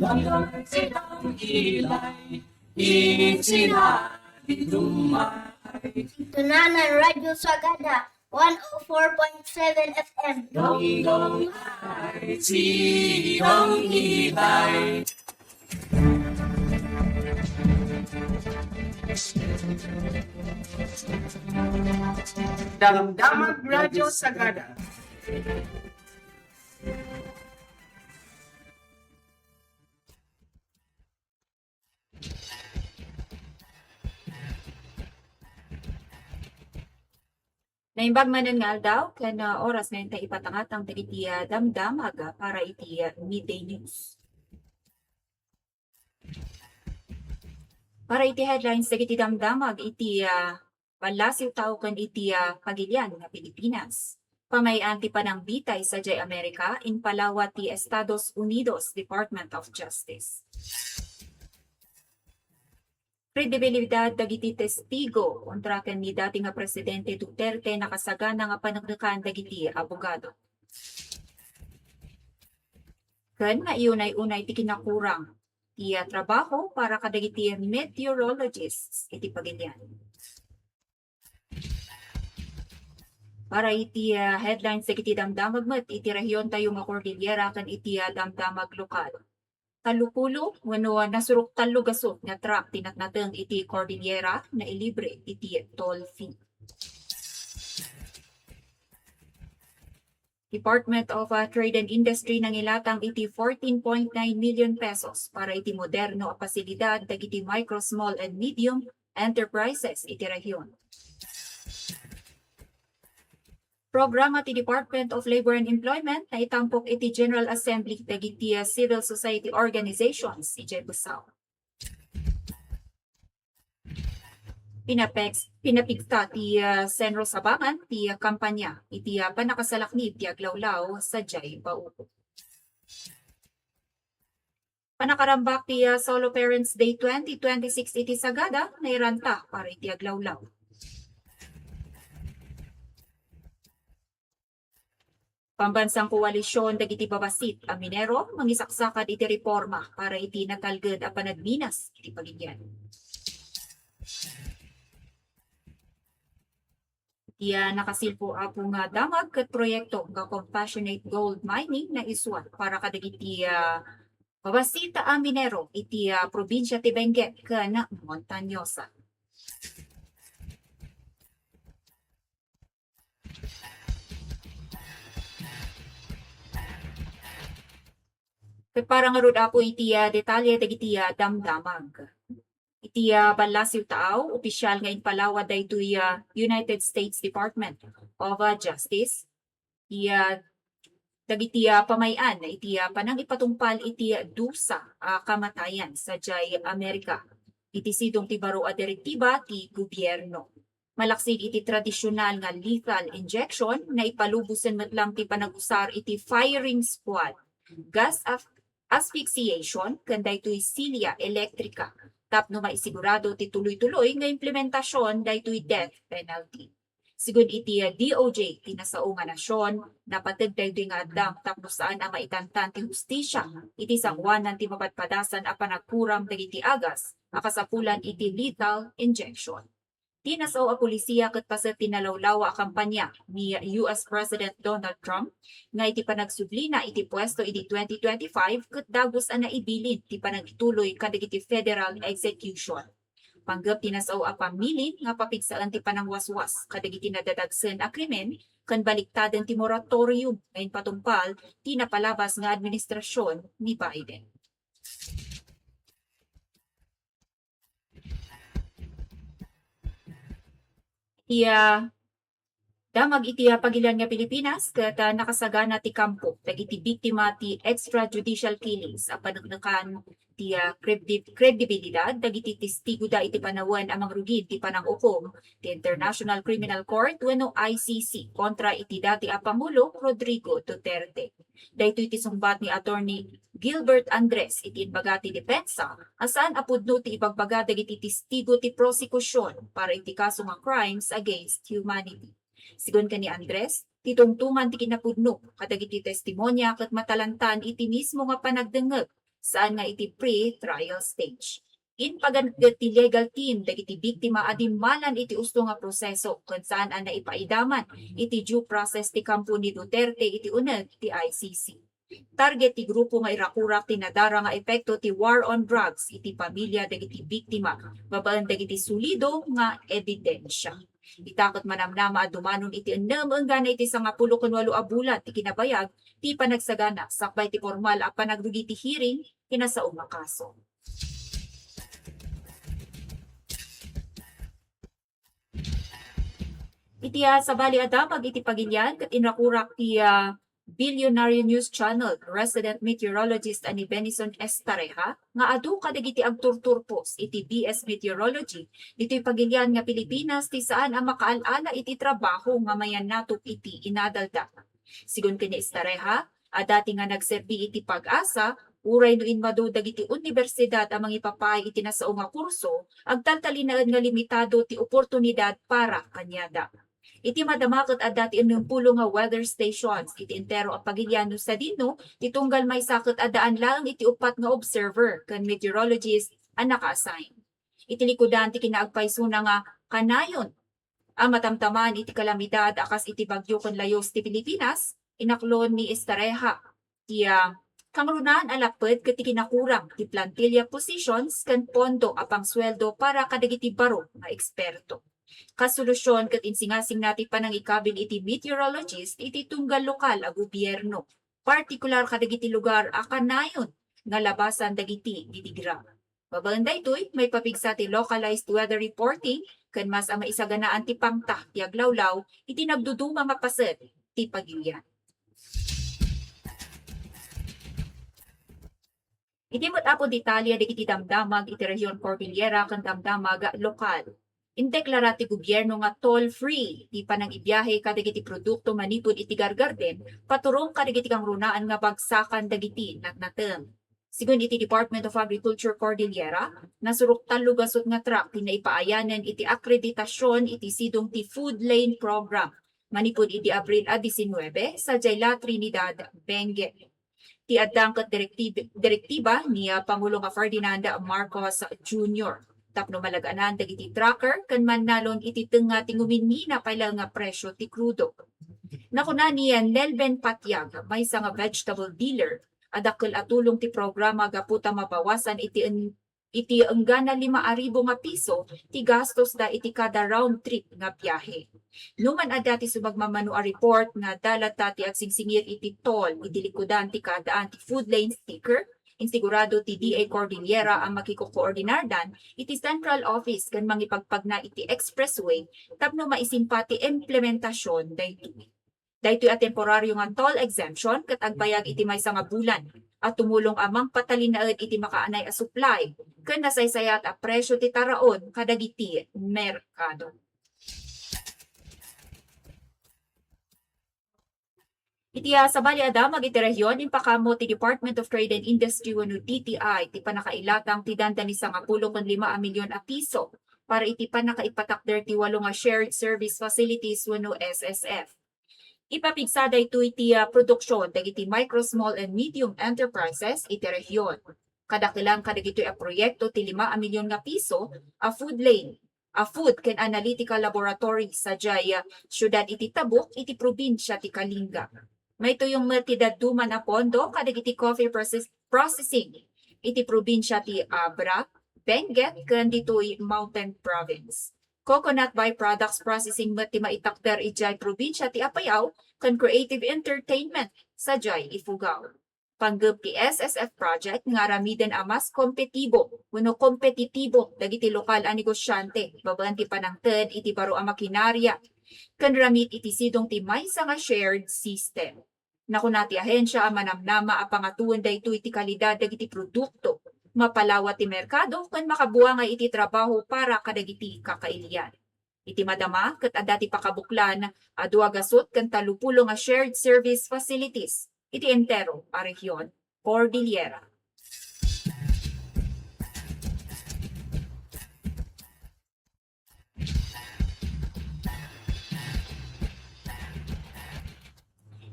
Hanggang silang ilay, isinali dumay. Tunanan Radyo Sagada, 104.7 FM. Gong ay silang ilay. Damdamag Radyo Sagada. Naimbag manan nga aldaw, kana oras ngayon tayo ipatangat ang tagitiya damdamag para itiya midday news. Para iti headlines tagiti damdamag itiya palasiw tao kan itiya pagilyan nga Pilipinas. Pamayan ti panang bitay sa Jay America in Palawa ti Estados Unidos Department of Justice. Kredibilidad dagiti testigo kontra ken ni dati nga Presidente Duterte nakasagana nga panagdakan dagiti abogado. Ken maiyunay-unay ti kinakurang ti trabaho para kadagiti meteorologists iti pagilyan. Para iti headlines dagiti damdamag met iti rehiyon tayo nga Cordillera ken iti damdamag lokal. Talupulo, wano nasurok talugasot nga truck tinatnateng iti Cordillera na ilibre iti toll fee. Department of Trade and Industry nangilatang iti 14.9 million pesos para iti moderno a pasilidad dagiti micro, small, and medium enterprises iti rehiyon. Programa ti Department of Labor and Employment na itampok iti General Assembly dagiti civil society organizations iti Busaw. Pinapigta ti Senro Sabangan ti kampanya iti panakasalaknib ti aglawlaw sa Jay Paupo. Panakarambak ti Solo Parents Day 2026 iti Sagada na iranta para iti aglawlaw. Pambansang koalisyon dagiti babasit a minero mangisaksakad iti reforma para iti natalged a panagbinas iti pagigyan. Itiya nakasilpo apo nga damag ket proyekto nga compassionate gold mining na iswan para kadagiti babasit a minero iti probinsya ti Benguet ken Montañosa. Para nga rod apo iti detalye dagiti damdamag. Iti balasiw tao, opisyal nga inpalawa daytoy United States Department of Justice. Dagiti pamayan iti panang ipatungpal iti dusa kamatayan sa Jay America. Iti sidong ti baro a direktiba ti gobyerno. Malaksig iti tradisyonal nga lethal injection na ipalubusen metlang ti panagusar iti firing squad. Gas asphyxiation ken daytoy silya elektrika tapno maisigurado ti tuloy-tuloy nga implementasyon daytoy death penalty. Sigud iti DOJ tinasao nga nasyon napateg daytoy nga addang tapno saan ang maitantan ti hustisya iti sangwanan ti mapatpadasan a panagkuram dagiti agas akasapulan iti lethal injection. Tinasao a pulisiya ket paset tinalawlaw a kampanya ni US President Donald Trump nga iti panagsublina iti pwesto iti 2025 ket dagos a naibilin ti panagituloy kadagiti federal execution. Panggep tinasao a pamilin nga papigsaan ti panangwaswas kadagiti nadadagsen a krimen ken baliktaden ti moratorium nga patungpal ti napalabas nga administrasyon ni Biden. Damag iti pagilan nga Pilipinas ket nakasagana ti kampo dagiti biktima ti extrajudicial killings a panagnakan ti kredibilidad dagiti testigo da iti panawan amang rugid ti panangukom ti International Criminal Court wenno ICC kontra iti dati a Pangulo Rodrigo Duterte. Daytoy iti sumbat ni Attorney Gilbert Andres iti inbaga ti depensa asaan apudno ti ibagbaga dagiti testigo ti prosekusyon para iti kaso nga crimes against humanity. Sigon kani Andres, titungtungan ti kinapudno kadagiti testimonya ket matalantan iti mismo nga panagdengeg saan nga iti pre-trial stage. Inpaganget ti legal team dagiti biktima adimalan iti usto nga proseso ken saan ang naipaidaman iti due process ti kampo ni Duterte iti uneg ti ICC. Target ti grupo nga irakurak ti nadara nga epekto ti war on drugs iti pamilya dagiti biktima babaen dagiti sulido nga ebidensya. Itakot manamnama at dumanon iti enam enggana iti 18 a bulan ti kinabayag ti panagsagana sakbay ti formal a panagrugi ti hearing kinasaong nga kaso. Iti sa bali adamag iti pagilyan ket inrakurak ti Billionaire News Channel resident meteorologist ani Benison Estareja nga adu kadagiti agturturpos iti BS Meteorology ditoy pagilyan nga Pilipinas ti saan ang makaalala iti trabaho nga mayan natop iti inadalda. Sigon kini Estareja, dati nga nagserbi iti pag-asa uray no inmadu dagiti universidad amang ipapay iti nasao nga kurso agtaltalinaan nga limitado ti oportunidad para kanyada. Iti madamakot at dati pulo nga weather stations iti entero a pagilyano sa dino titunggal may sakot adaan lang iti upat nga observer kan meteorologist ang naka-assign. Iti likudan ti kinaagpaysuna nga kanayon ang matamtaman iti kalamidad akas iti bagyo ken layos ti Pilipinas inaklon ni Estareja ti kangrunan alapet ket ti kinakurang ti plantilla positions ken pondo apang sweldo para kadagiti baro nga eksperto. Kasolusyon ket insingasing nati panangikabil iti meteorologist iti tunggal lokal a gobyerno, partikular kadagiti lugar a kanayon nga labasan dagiti ditigra. Babaen daytoy may papigsa ti localized weather reporting ken mas a maisaganaan ti pangta ti aglawlaw iti nagduduma nga paset ti pagilyan. Iti met-apo detalya dagiti damdamag iti Region Cordillera ken damdamag lokal. Indeklara ti gobyerno nga toll-free ti panang-ibiyahe kadagiti produkto manipud iti gargarden paturong kadagiti kangrunaan nga bagsakan dagiti natnatem. Sigon iti Department of Agriculture Cordillera, nasurok talugasot nga truck ti naipaayanan iti akreditasyon iti sidong ti Food Lane Program manipud iti Abril 19 sa Jayla Trinidad, Benguet. Ti addang ket direktiba ni Pangulo nga Ferdinand Marcos Jr. Tapno malaganan dagiti tracker ken mannalon iti tenga ti nguminmina pala nga presyo ti krudo. Nakuna niya Nelben Patyag maysa nga vegetable dealer adakkel atulong ti programa gaputa mabawasan iti enggana 5,000 nga piso ti gastos da iti kada round trip nga biyahe. Numan adati sumagmamano a report nga dalata ti agsingsingir iti toll iti likudan ti kadaan ti food lane sticker. Insigurado ti DA Cordillera ang makiko-koordinardan iti central office kan mangipagpagna iti expressway tapno maisimpa ti implementasyon daytoy. Daytoy a temporaryo nga toll exemption ket agbayag iti maysa nga bulan at tumulong amang patalinaed iti makaanay a supply ken nasaysayat a presyo ti taraon kadagiti merkado. Iti sa bali adamag iti rehiyon impakamo ti Department of Trade and Industry wenno DTI ti panakailatang ti dandan ni 10.5 milyon a piso para iti panakaipatakder ti 8 nga shared service facilities wenno SSF. Ipapigsa daytoy ti produksyon dagiti micro, small and medium enterprises iti rehiyon. Kadakilang kadagitoy a proyekto ti 5 milyon nga piso a food lane, a food ken analytical laboratory sa Jaya, syudad iti Tabuk iti probinsya ti Kalinga. May tuyong mertidadduman a pondo kadagiti coffee processing iti probinsya ti Abra, Benguet ken ditoy Mountain Province. Coconut byproducts processing met ti maitakder ijay probinsya ti Apayao ken creative entertainment sa Jay Ifugao. Panggep ti SSF project nga aramiden a mas kompetitibo dagiti lokal a negosyante babaen ti panangted iti baro a makinarya kan ramit iti sidong ti maysa nga shared system. Nakunati ahensya ang manamnama a pangatuon daytoy iti kalidad dagiti produkto, mapalawat ti merkado kan makabuwa nga iti trabaho para kadagiti kakailian. Iti madama ket adda ti pakabuklan adua gasot kan 30 nga shared service facilities iti entero a rehiyon Cordillera.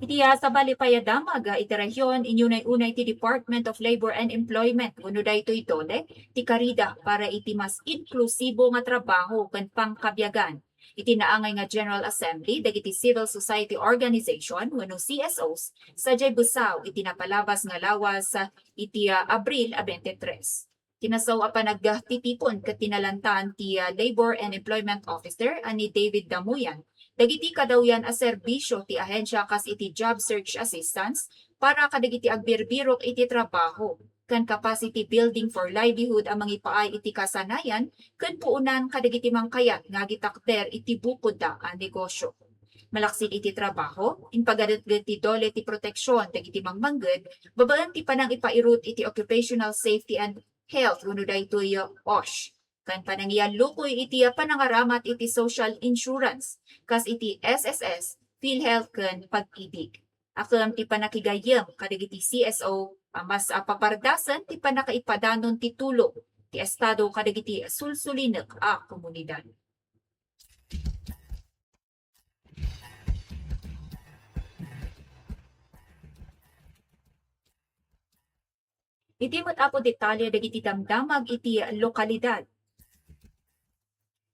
Iti sa balipayadamag iti rehiyon inyunay-unay ti Department of Labor and Employment uno daytoy dole ti karida para iti mas inklusibo nga trabaho ken pangkabyagan. Iti naangay nga General Assembly dagiti Civil Society Organization wenno CSOs sadyay busaw iti napalabas nga lawas iti Abril 23. Tinasaw pa nagtitipon ket tinalantaan ti Labor and Employment Officer ani David Damuyan dagiti kadawyan a serbisyo ti ahensya kas iti job search assistance para kadagiti agbirbirok iti trabaho kan capacity building for livelihood ang mangipaay iti kasanayan ken puunan kadagiti mangkayat nga gitakder iti bukod da a negosyo. Malaksid iti trabaho, in pagadatgat ti dole ti proteksyon dagiti mangmangged, babaan ti panang ipairut iti occupational safety and health uno daytoy OSH. Kan panangyan lukoy iti panangaramat iti social insurance, kas iti SSS, PhilHealth ken pag-ibig. Akam ti panakigayem kadagiti CSO, mas papardasan ti panakaipadanon ti tulong ti estado kadagiti sulsulinek a komunidad. Iti apo detalye dagiti damdamag iti lokalidad.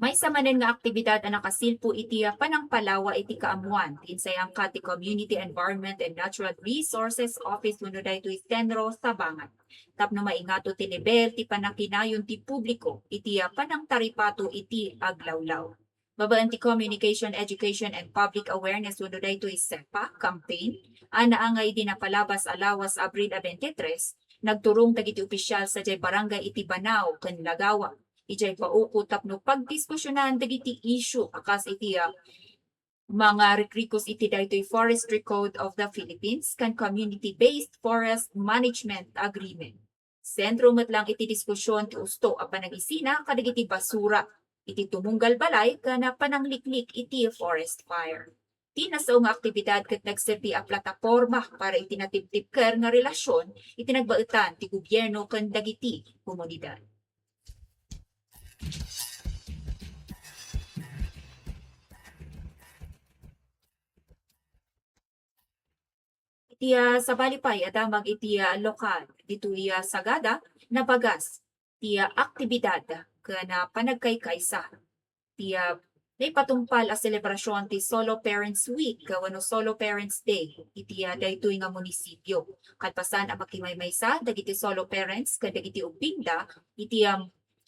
May samanen nga aktibidad ang nakasilpo iti panangpalawa iti kaamuan. Tinsayang ti Community Environment and Natural Resources Office uno daytoy Tenro Sabangat. Tapno maingato ti level ti panakinayon ti publiko iti panangtaripato iti aglawlaw. Babaan ti Communication, Education and Public Awareness uno daytoy SEPA campaign anaangay dinapalabas alawas Abril 23 nagturong dagiti opisyal sa barangay iti Banao ken Lagawa. Ijay pauko tapno pagdiskusyonan dagiti issue akas iti mga rekrikos iti daytoy Forestry Code of the Philippines kan Community-Based Forest Management Agreement. Sentro met lang iti diskusyon ti usto a panagisina kadagiti basura iti tumunggal balay kana panangliklik iti forest fire. Tinasaw nga aktibidad ket nagserbi a plataporma para iti natibtibker nga relasyon iti nagbaetan ti gobyerno ken dagiti komunidad. Iti sa balipay adamag iti lokal ditoy sagada nabagas ti aktibidad kana panagkaykaysa ti patungpal a selebrasyon ti Solo Parents Week wenno Solo Parents Day iti daytoy nga munisipyo. Kalpasan ang makimaymaysa dagiti solo parents ken dagiti ubingda iti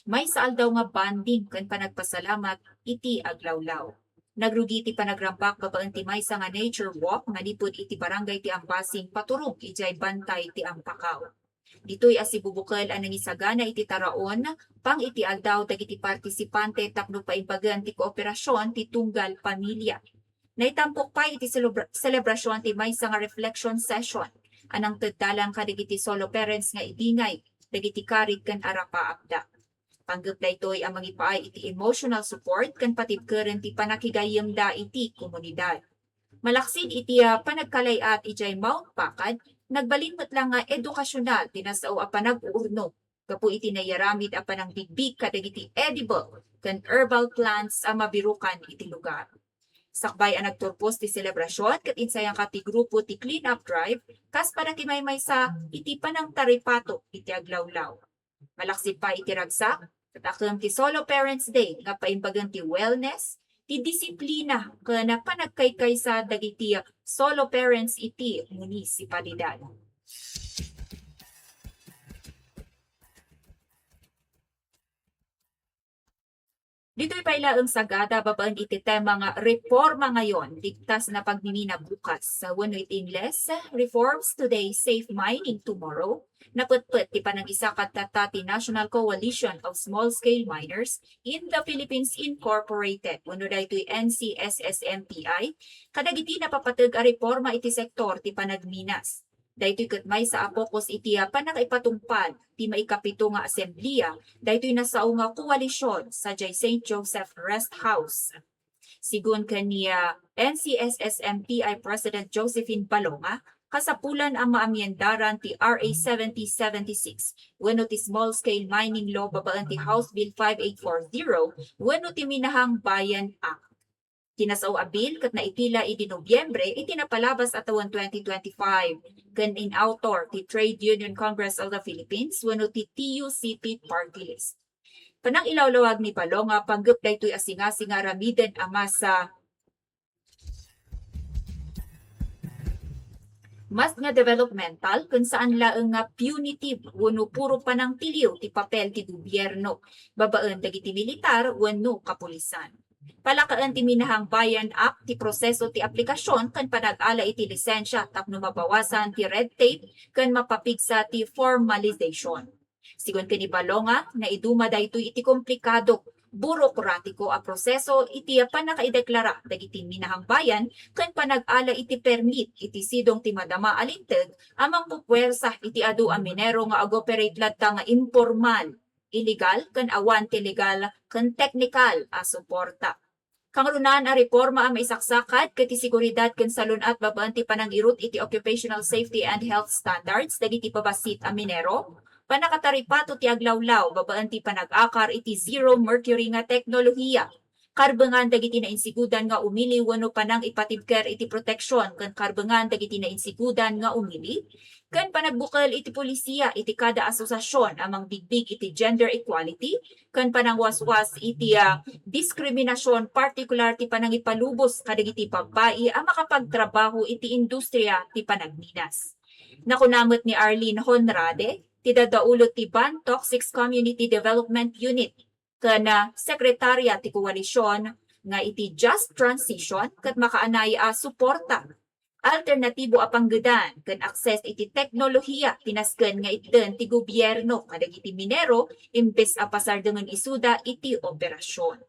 may saal daw nga banding ken panagpasalamat iti aglawlaw. Nagrugi ti panagrambak babaan ti maysa nga nature walk nga lipod iti barangay ti Ambasing paturong ijay bantay ti Ampakaw. Ditoy asibubukal ang nangisagana iti taraon pang iti aldaw dagiti partisipante tapno paimbagan ti kooperasyon ti tunggal pamilya. Naitampok pa iti selebrasyon ti maysa nga reflection session anang teddalan kadagiti solo parents nga ibingay dagiti karig ken arapa apda. Panggap daytoy ang mangipaay iti emotional support kan patibkeren ti panakigayem da iti komunidad. Malaksid iti panagkalayat ijay Mount Pakad, nagbalinmot lang nga edukasyonal tinasaw a panag-uurno. Kapu iti nayaramid a panang bigbig kadagiti edible kan herbal plants a mabirukan iti lugar. Sakbay ang nagturpos ti selebrasyon ket insayang ti grupo ti clean up drive kas panakimaymay sa iti panang taripato iti aglawlaw. Malaksid pa iti ragsak ket akem ti Solo Parents Day nga paimbagan ti wellness, ti disiplina ken panagkaykaysa dagiti solo parents iti munisipalidad. Dito'y pailaang sagada babaan iti tema nga reforma ngayon, ligtas na pagmimina bukas. Sa wano iti Ingles, reforms today, safe mining tomorrow. Naputput ti panang isa katata ti National Coalition of Small-Scale Miners in the Philippines Incorporated. Wano daytoy NCSSMPI. Kadagiti napapatag a reforma iti sektor ti panagminas. Daytoy katmay sa apokos iti panakaipatungpal ti maikapito nga asembleya daytoy nasao nga koalisyon sa St. Joseph Rest House. Sigun kaniya NCSSMPI President Josephine Balonga, kasapulan ang maamyendaran ti RA 7076 wenno ti Small Scale Mining Law babaan ti House Bill 5840 wenno ti Minahang Bayan Act. Kinasao a bill kat naitila iti Nobyembre iti napalabas atawan 2025 ken in author ti Trade Union Congress of the Philippines wenno ti TUCP party list. Panang ilawlawag ni Balonga panggep daytoy asinga-singa ramiden ama sa mas nga developmental kung saan laeng nga punitive wenno puro panang tiliw ti papel ti gobyerno babaan dagiti militar wenno kapulisan. Palakaan ti Minahang Bayan Act ti proseso ti aplikasyon kan panag-ala iti lisensya tapno mabawasan ti red tape kan mapapigsa ti formalization. Sigon kini Balonga na iduma daytoy iti komplikado burokratiko a proseso iti panakaideklara dagiti Minahang Bayan kan panag-ala iti permit iti sidong ti madama alinteg amang pupwersa iti adu a minero nga ag-operate latta nga informal, illegal kan awan ti legal kan technical a suporta. Kangrunaan a reforma ang maisaksakat ket ti seguridad ken salunat babaan ti panang-irut iti occupational safety and health standards dagiti pabasit a minero. Panakataripato ti aglawlaw babaan ti panag-akar iti zero mercury nga teknolohiya. Karbengan dagiti nainsigudan nga umili wenno panang ipatibker iti proteksyon ken karbengan dagiti nainsigudan nga umili. Ken panagbukal iti polisiya iti kada asosasyon amang bigbig iti gender equality ken panangwaswas iti diskriminasyon partikular ti panangipalubos kadagiti babae a makapagtrabaho iti industriya ti panagminas. Nakunamot ni Arlene Honrade ti dadaulot ti Bantok 6 Community Development Unit ken sekretarya ti koalisyon nga iti Just Transition ket makaanay a suporta alternatibo a panggedan ken akses iti teknolohiya tinasken nga itten ti gobyerno kadagiti minero imbes a pasardengen isuda iti operasyon.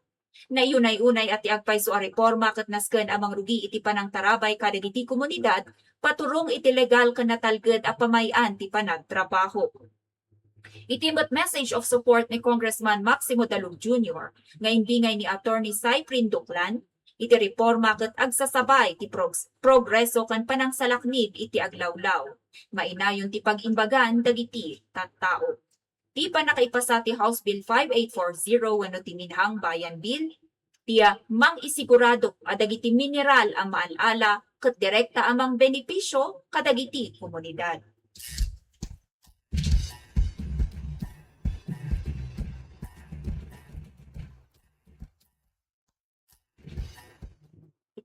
Nayunay-unay at agpayso a reforma ket nasken amang rugi iti panangtarabay kadagiti komunidad paturong iti legal ken natalged a pamay-an ti panagtrabaho. Itimot message of support ni Congressman Maximo Dalug Jr. nga imbingay ni Attorney Cyprine Duclan iti reforma ket agsasabay ti progreso kan panangsalaknib iti aglawlaw. Mainayon ti pag-imbagan dagiti tattao. Ti panakaipasa ti House Bill 5840 wenno ti Minahang Bayan Bill, tiya mang isigurado adagiti mineral ang maalala ket direkta amang benepisyo kadagiti komunidad.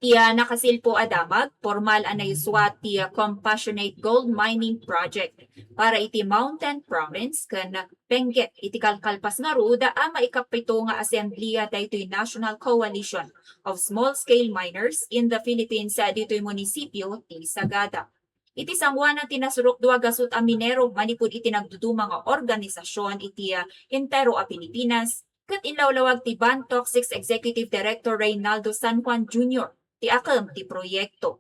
Tiya nakasilpo adamag, formal anayuswa tiya Compassionate Gold Mining Project para iti Mountain Province ken Benguet iti kalkalpas nga ruda ang maikapito nga asembleya daytoy National Coalition of Small-Scale Miners in the Philippines sa ditoy munisipyo ti Sagada. Iti sangwanan tinasurok duwa gasut a minero manipud iti nagduduma nga organisasyon iti Intero a Pilipinas ket inlawlawag ti Bantok 6 Executive Director Reynaldo San Juan Jr. ti akam ti proyekto.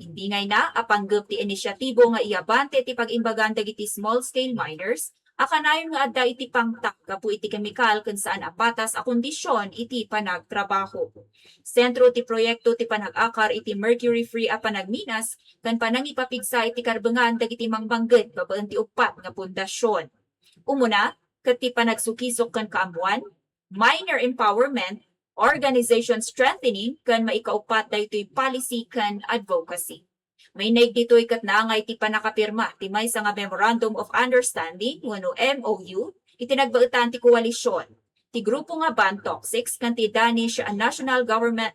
Imbingay na apanggep ti inisyatibo nga iabante ti pag-imbagan dagiti small-scale miners, akanayon nga adda iti pangtak kapu iti kemikal ken saan apatas a kondisyon iti panagtrabaho. Sentro ti proyekto ti panag-akar iti mercury-free a panagminas ken panangipapigsa iti karbengan dagiti mangbangged babaan ti upat nga pundasyon. Umuna, ket ti panagsukisok ken kaamuan, miner empowerment, organization strengthening kan maikaupat daytoy policy kan advocacy. May naig ditoy ket naangay ti panakapirma ti maysa nga Memorandum of Understanding wenno MOU itinagbaetan ti koalisyon. Ti grupo nga Bantok 6 kan ti Danish National Government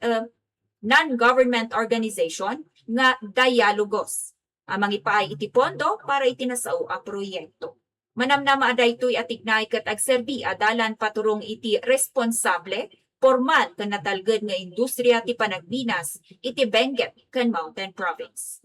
Non-Government Organization nga Dialogos. Amang ipaay iti pondo para itinasao a proyekto. Manamnama daytoy atignay ket agserbi adalan paturong iti responsable formal kan natalged nga industriya ti panagbinas iti Benguet kan Mountain Province.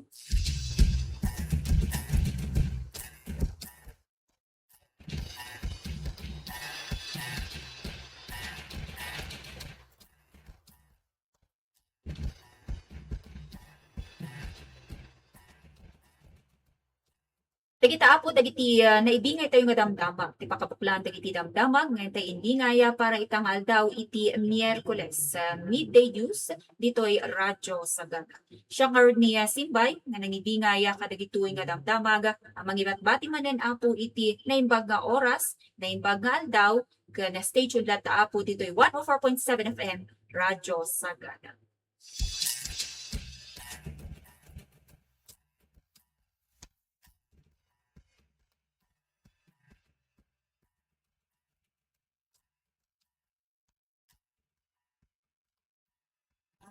Dagiti apo dagiti naibingay tayo nga damdamag ti pakapuklan dagiti damdamag ngayon tayo indingaya para itangal daw iti Miyerkules midday news ditoy Radyo Sagada. Siya nga ni Simbay nga nangibingaya kadagitoy nga damdamag ang mangibat-bati manen apo iti naimbag nga oras naimbag nga aldaw kana station data apo ditoy 104.7 FM Radyo Sagada.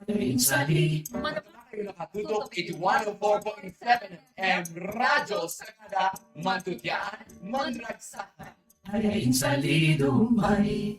Minsan Kayo nakatutok, iti 104.7 FM Radyo Sagada, Mantutyan, Manragsakan. ay salido may